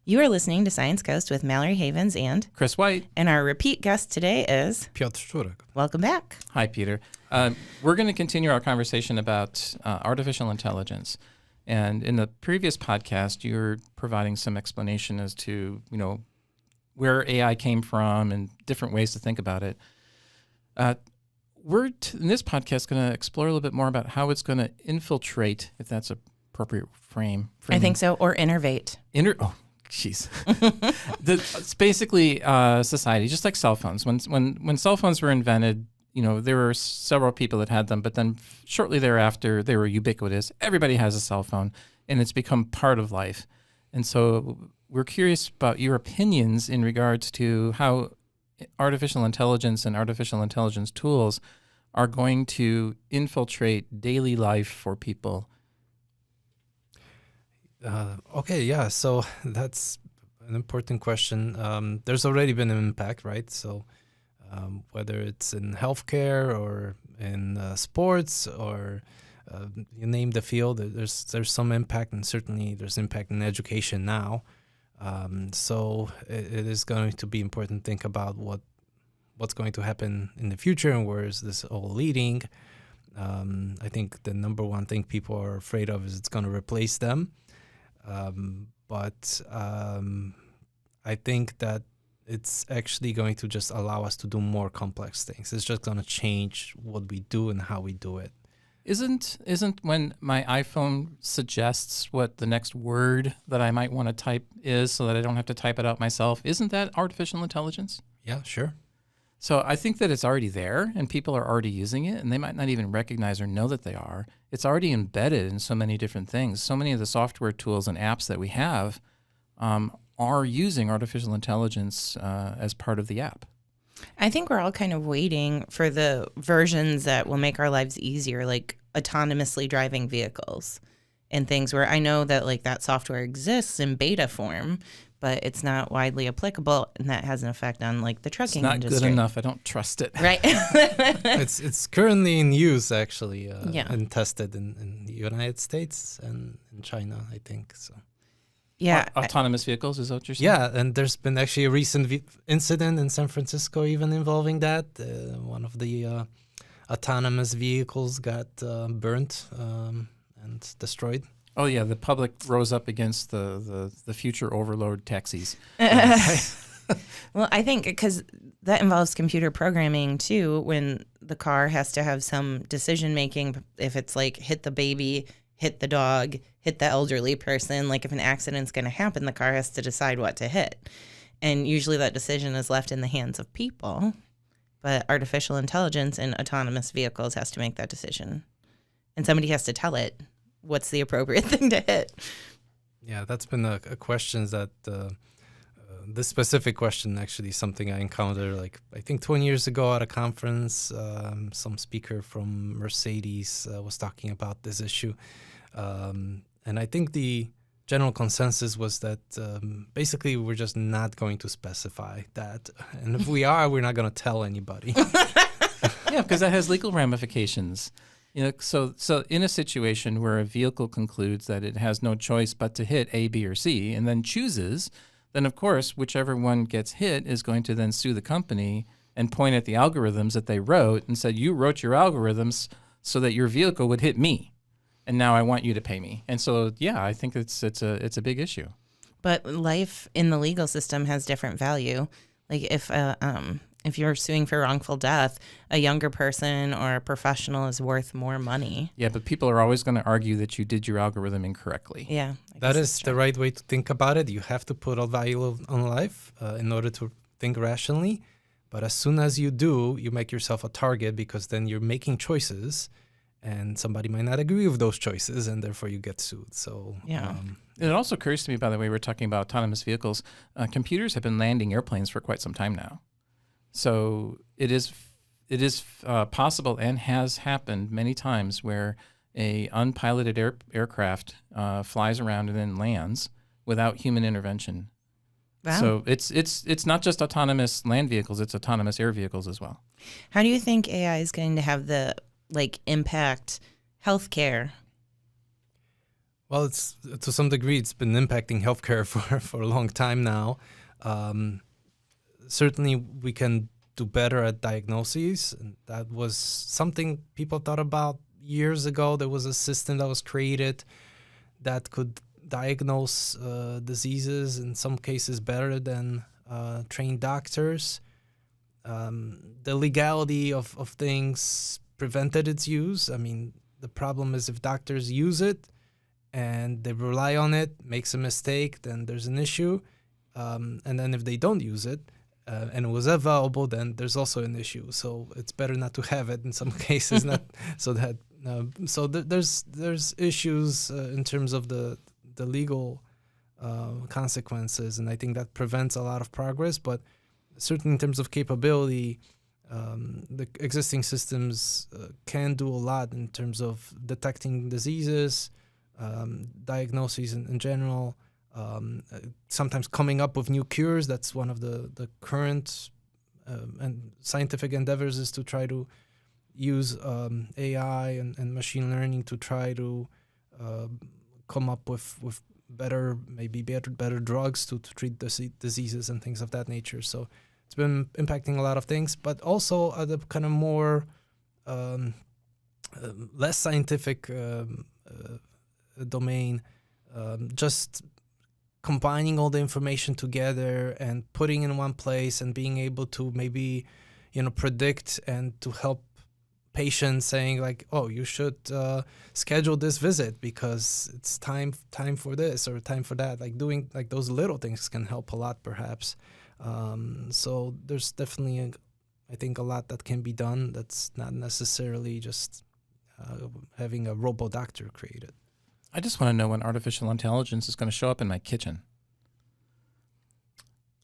You are listening to Science Coast with Mallory Havens and Chris White. And our repeat guest today is Piotr Szczurek. Welcome back. Hi, Peter. We're going to continue our conversation about artificial intelligence. And in the previous podcast, you were providing some explanation as to, where AI came from and different ways to think about it. We're in this podcast going to explore a little bit more about how it's going to infiltrate, if that's an appropriate frame. I think so, or innervate. Jeez. It's basically society, just like cell phones. When cell phones were invented, there were several people that had them, but then shortly thereafter, they were ubiquitous. Everybody has a cell phone, and it's become part of life. And so we're curious about your opinions in regards to how artificial intelligence and artificial intelligence tools are going to infiltrate daily life for people. So that's an important question. There's already been an impact, right? So whether it's in healthcare or in sports or you name the field, there's some impact, and certainly there's impact in education now. So it is going to be important to think about what's going to happen in the future and where is this all leading. I think the number one thing people are afraid of is it's going to replace them. But I think that it's actually going to just allow us to do more complex things. It's just going to change what we do and how we do it. Isn't when my iPhone suggests what the next word that I might want to type is so that I don't have to type it out myself, isn't that artificial intelligence? Yeah, sure. So I think that it's already there and people are already using it, and they might not even recognize or know that they are. It's already embedded in so many different things. So many of the software tools and apps that we have are using artificial intelligence as part of the app. I think we're all kind of waiting for the versions that will make our lives easier, like autonomously driving vehicles and things where I know that like that software exists in beta form, but it's not widely applicable, and that has an effect on like the trucking industry. It's not good enough. I don't trust it. Right. It's currently in use actually, and tested in the United States and in China, I think. So. Yeah. Autonomous vehicles, is that what you're saying? Yeah, and there's been actually a recent incident in San Francisco even involving that. One of the autonomous vehicles got burnt and destroyed. Oh, yeah, the public rose up against the future overload taxis. Well, I think because that involves computer programming, too, when the car has to have some decision-making, if it's like hit the baby, hit the dog, hit the elderly person, like if an accident's going to happen, the car has to decide what to hit. And usually that decision is left in the hands of people, but artificial intelligence and autonomous vehicles has to make that decision. And somebody has to tell it what's the appropriate thing to hit. Yeah, that's been a question that this specific question actually something I encountered like I think 20 years ago at a conference. Some speaker from Mercedes was talking about this issue. And I think the general consensus was that basically we're just not going to specify that. And if we are, we're not going to tell anybody. Yeah, because that has legal ramifications. So in a situation where a vehicle concludes that it has no choice but to hit A, B, or C, and then chooses, then of course, whichever one gets hit is going to then sue the company and point at the algorithms that they wrote and said, you wrote your algorithms so that your vehicle would hit me, and now I want you to pay me. And so, yeah, I think it's a big issue. But life in the legal system has different value. Like if you're suing for wrongful death, a younger person or a professional is worth more money. Yeah, but people are always going to argue that you did your algorithm incorrectly. Yeah. That is the right way to think about it. You have to put a value on life in order to think rationally. But as soon as you do, you make yourself a target because then you're making choices and somebody might not agree with those choices and therefore you get sued. So yeah. It also occurs to me, by the way, we're talking about autonomous vehicles. Computers have been landing airplanes for quite some time now. So it is possible and has happened many times where a unpiloted aircraft flies around and then lands without human intervention. Wow. So it's not just autonomous land vehicles, it's autonomous air vehicles as well. How do you think AI is going to have the impact healthcare? Well, it's to some degree it's been impacting healthcare for a long time now. Certainly, we can do better at diagnoses, and that was something people thought about years ago. There was a system that was created that could diagnose diseases in some cases better than trained doctors. The legality of things prevented its use. I mean, the problem is if doctors use it and they rely on it, makes a mistake, then there's an issue. And then if they don't use it and it was available, then there's also an issue. So it's better not to have it in some cases. Not so that there's issues in terms of the legal consequences, and I think that prevents a lot of progress. But certainly in terms of capability, the existing systems can do a lot in terms of detecting diseases, diagnoses in general, sometimes coming up with new cures. That's one of the current and scientific endeavors, is to try to use AI and machine learning to try to come up with better drugs to treat diseases and things of that nature. So it's been impacting a lot of things, but also at a kind of more less scientific domain, just combining all the information together and putting in one place and being able to maybe, predict and to help patients, saying like, oh, you should schedule this visit because it's time for this or time for that. Like doing like those little things can help a lot, perhaps. So there's definitely, I think, a lot that can be done. That's not necessarily just having a robo doctor created. I just want to know when artificial intelligence is going to show up in my kitchen.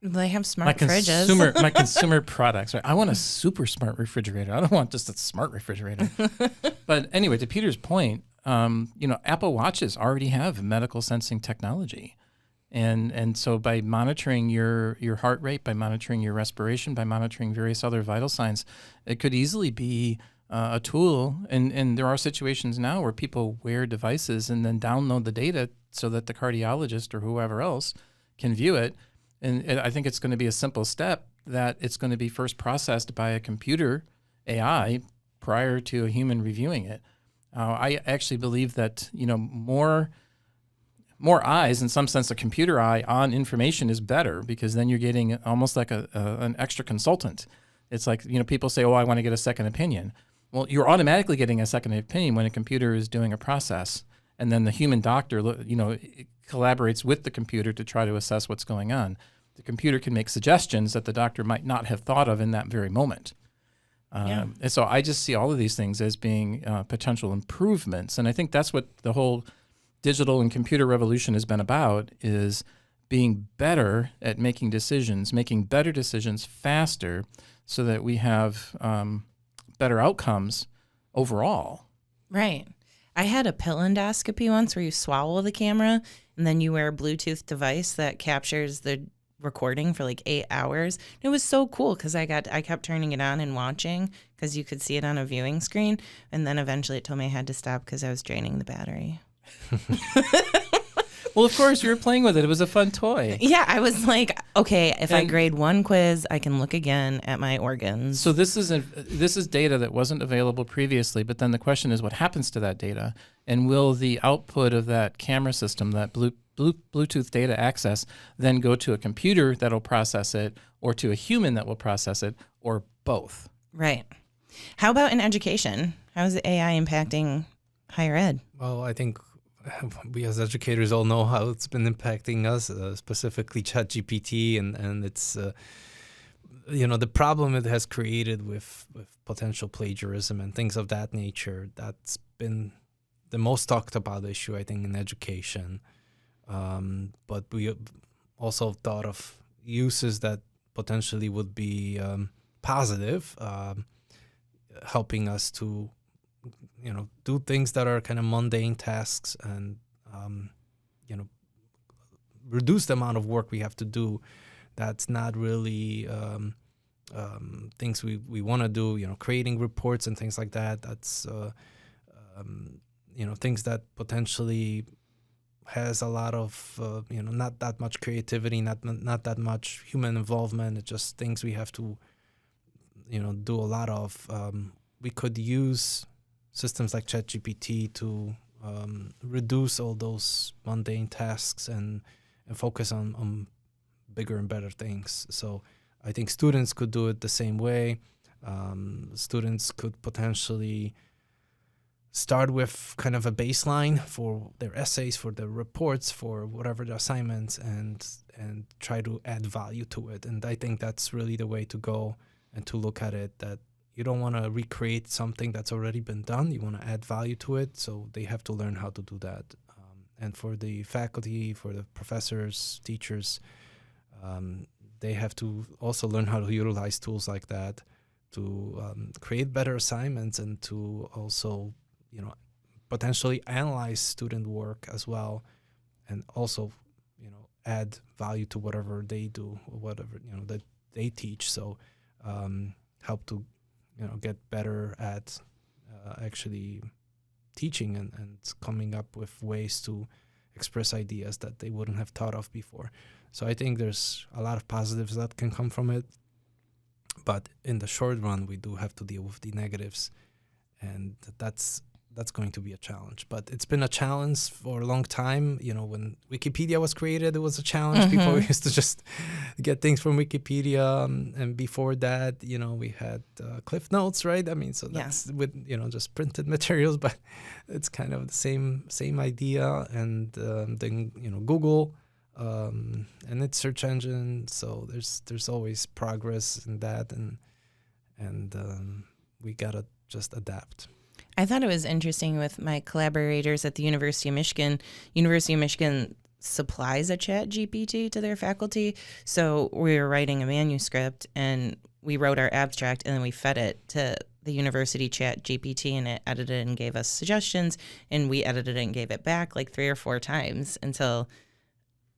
They have smart fridges. My consumer products. Right? I want a super smart refrigerator. I don't want just a smart refrigerator. But anyway, to Peter's point, Apple Watches already have medical sensing technology. And so by monitoring your heart rate, by monitoring your respiration, by monitoring various other vital signs, it could easily be a tool. And there are situations now where people wear devices and then download the data so that the cardiologist or whoever else can view it. And I think it's going to be a simple step that it's going to be first processed by a computer, AI, prior to a human reviewing it. I actually believe that, more eyes, in some sense, a computer eye on information is better, because then you're getting almost like an extra consultant. It's like, people say, oh, I want to get a second opinion. Well, you're automatically getting a second opinion when a computer is doing a process. And then the human doctor, collaborates with the computer to try to assess what's going on. The computer can make suggestions that the doctor might not have thought of in that very moment. And so I just see all of these things as being potential improvements. And I think that's what the whole digital and computer revolution has been about, is being better at making better decisions faster, so that we have better outcomes overall. Right. I had a pill endoscopy once where you swallow the camera and then you wear a Bluetooth device that captures the recording for like 8 hours. It was so cool because I kept turning it on and watching because you could see it on a viewing screen. And then eventually it told me I had to stop because I was draining the battery. Well, of course, you were playing with it. It was a fun toy. Yeah, I was like, okay, if I grade one quiz, I can look again at my organs. So this is data that wasn't available previously, but then the question is, what happens to that data? And will the output of that camera system, that Bluetooth data access, then go to a computer that'll process it, or to a human that will process it, or both? Right. How about in education? How is AI impacting higher ed? Well, I think we as educators all know how it's been impacting us, specifically ChatGPT, and it's the problem it has created with potential plagiarism and things of that nature. That's been the most talked about issue, I think, in education. But we also thought of uses that potentially would be positive, helping us to do things that are kind of mundane tasks, and reduce the amount of work we have to do. That's not really things we want to do. Creating reports and things like that. That's things that potentially has a lot of not that much creativity, not that much human involvement. It's just things we have to do a lot of. We could use systems like ChatGPT to reduce all those mundane tasks and focus on bigger and better things. So I think students could do it the same way. Students could potentially start with kind of a baseline for their essays, for their reports, for whatever the assignments, and try to add value to it. And I think that's really the way to go, and to look at it, that you don't want to recreate something that's already been done. You want to add value to it, so they have to learn how to do that. And for the faculty, for the professors, teachers, they have to also learn how to utilize tools like that to create better assignments, and to also potentially analyze student work as well, and also add value to whatever they do, or whatever that they teach. So help to get better at actually teaching and coming up with ways to express ideas that they wouldn't have thought of before. So I think there's a lot of positives that can come from it, but in the short run, we do have to deal with the negatives, and that's going to be a challenge. But it's been a challenge for a long time. When Wikipedia was created, it was a challenge. People used to just get things from Wikipedia, and before that, we had Cliff Notes, right? I mean, so that's with just printed materials, but it's kind of the same idea. And then Google and its search engine. So there's always progress in that, and we gotta just adapt. I thought it was interesting with my collaborators at the University of Michigan. University of Michigan supplies a ChatGPT to their faculty. So we were writing a manuscript, and we wrote our abstract, and then we fed it to the university ChatGPT, and it edited and gave us suggestions, and we edited it and gave it back like 3 or 4 times until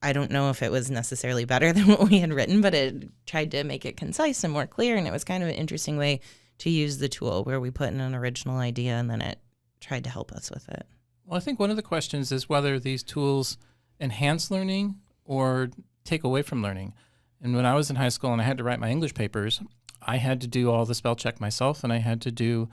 I don't know if it was necessarily better than what we had written, but it tried to make it concise and more clear. And it was kind of an interesting way to use the tool, where we put in an original idea and then it tried to help us with it. Well, I think one of the questions is whether these tools enhance learning or take away from learning. And when I was in high school and I had to write my English papers, I had to do all the spell check myself, and I had to do,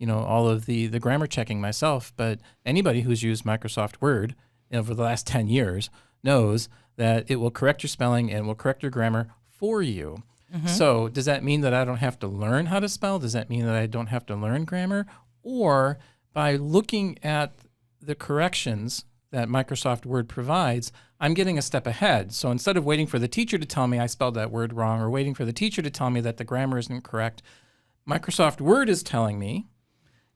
all of the grammar checking myself. But anybody who's used Microsoft Word over the last 10 years knows that it will correct your spelling and will correct your grammar for you. So does that mean that I don't have to learn how to spell? Does that mean that I don't have to learn grammar? Or by looking at the corrections that Microsoft Word provides, I'm getting a step ahead. So instead of waiting for the teacher to tell me I spelled that word wrong, or waiting for the teacher to tell me that the grammar isn't correct, Microsoft Word is telling me,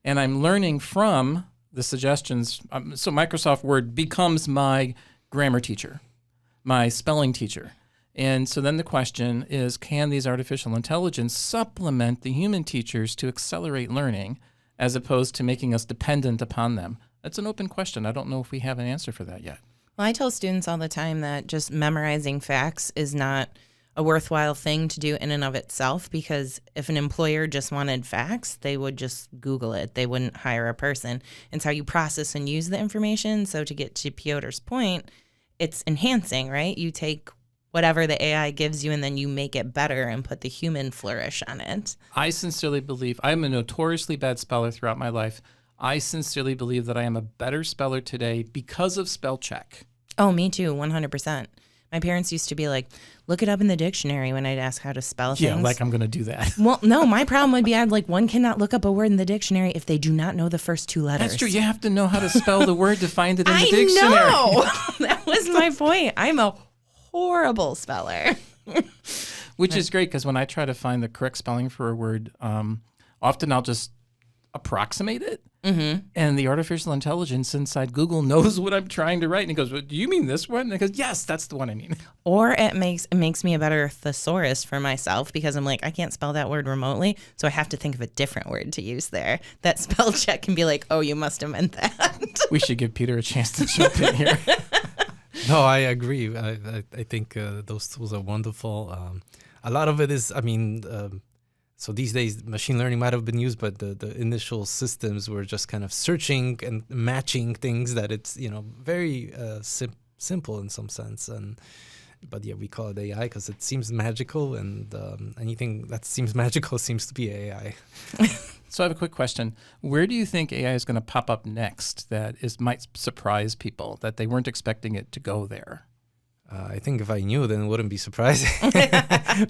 and I'm learning from the suggestions. So Microsoft Word becomes my grammar teacher, my spelling teacher. And so then the question is, can these artificial intelligence supplement the human teachers to accelerate learning, as opposed to making us dependent upon them? That's an open question. I don't know if we have an answer for that yet. Well, I tell students all the time that just memorizing facts is not a worthwhile thing to do in and of itself, because if an employer just wanted facts, they would just Google it. They wouldn't hire a person. It's how you process and use the information. So to get to Piotr's point, it's enhancing, right? You take whatever the AI gives you, and then you make it better and put the human flourish on it. I sincerely believe, I'm a notoriously bad speller throughout my life. I sincerely believe that I am a better speller today because of spell check. Oh, me too, 100%. My parents used to be like, look it up in the dictionary when I'd ask how to spell things. Yeah, like I'm going to do that. Well, no, my problem would be one cannot look up a word in the dictionary if they do not know the first 2 letters. That's true. You have to know how to spell the word to find it in the dictionary. I know. That was my point. I'm a horrible speller. Which is great, because when I try to find the correct spelling for a word, often I'll just approximate it. And the artificial intelligence inside Google knows what I'm trying to write. And it goes, well, do you mean this one? And it goes, yes, that's the one I mean. Or it makes me a better thesaurus for myself, because I'm like, I can't spell that word remotely, so I have to think of a different word to use there. That spell check can be like, oh, you must have meant that. We should give Peter a chance to jump in here. No, I agree. I think those tools are wonderful. A lot of it is, So these days, machine learning might have been used, but the initial systems were just kind of searching and matching things that it's, very simple in some sense. But yeah, we call it AI because it seems magical, and anything that seems magical seems to be AI. So I have a quick question. Where do you think AI is going to pop up next that might surprise people, that they weren't expecting it to go there? I think if I knew, then it wouldn't be surprising.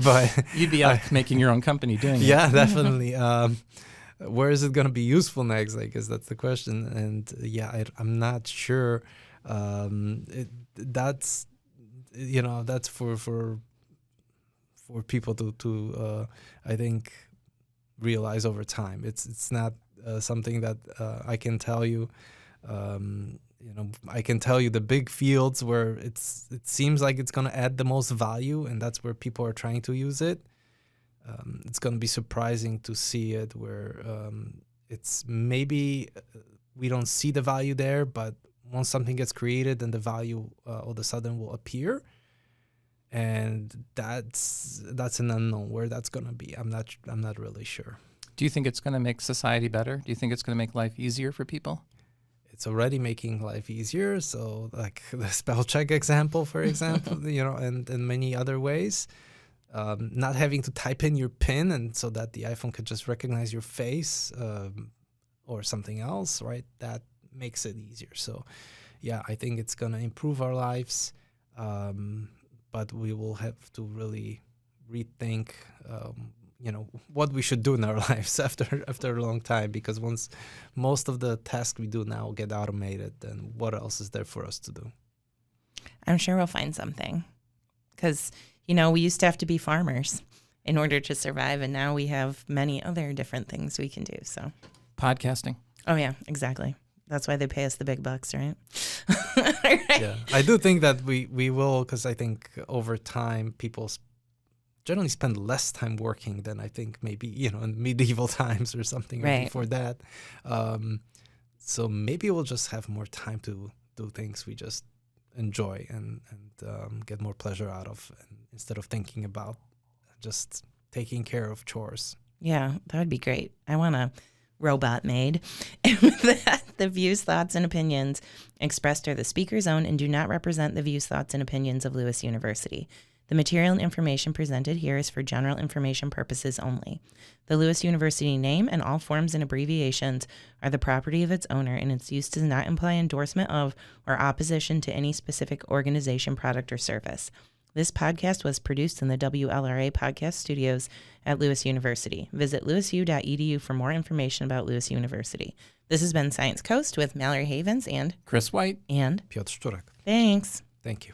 But you'd be out making your own company doing it. Yeah, definitely. Where is it going to be useful next? I guess that's the question. And yeah, I'm not sure. That's for people to I think realize over time. It's not something that I can tell you. I can tell you the big fields where it seems like it's going to add the most value, and that's where people are trying to use it. It's going to be surprising to see it where it's maybe we don't see the value there, but once something gets created, then the value all of a sudden will appear. And that's an unknown where that's going to be. I'm not really sure. Do you think it's going to make society better? Do you think it's going to make life easier for people? It's already making life easier. So like the spell check example, for example, and in many other ways, not having to type in your PIN and so that the iPhone could just recognize your face or something else, right? That makes it easier. So yeah, I think it's going to improve our lives. But we will have to really rethink, what we should do in our lives after a long time, because once most of the tasks we do now get automated, then what else is there for us to do? I'm sure we'll find something, because, we used to have to be farmers in order to survive, and now we have many other different things we can do. So, podcasting. Oh, yeah, exactly. That's why they pay us the big bucks, right? Right. Yeah, I do think that we will, because I think over time people generally spend less time working than I think maybe in medieval times or something, right, or before that. So maybe we'll just have more time to do things we just enjoy and get more pleasure out of, instead of thinking about just taking care of chores. Yeah, that would be great. I want a robot made. And with that, the views, thoughts, and opinions expressed are the speaker's own and do not represent the views, thoughts, and opinions of Lewis University. The material and information presented here is for general information purposes only. The Lewis University name and all forms and abbreviations are the property of its owner, and its use does not imply endorsement of or opposition to any specific organization, product, or service. This podcast was produced in the WLRA podcast studios at Lewis University. Visit lewisu.edu for more information about Lewis University. This has been Science Coast with Mallory Havens and Chris White and Piotr Szczurek. Thanks. Thank you.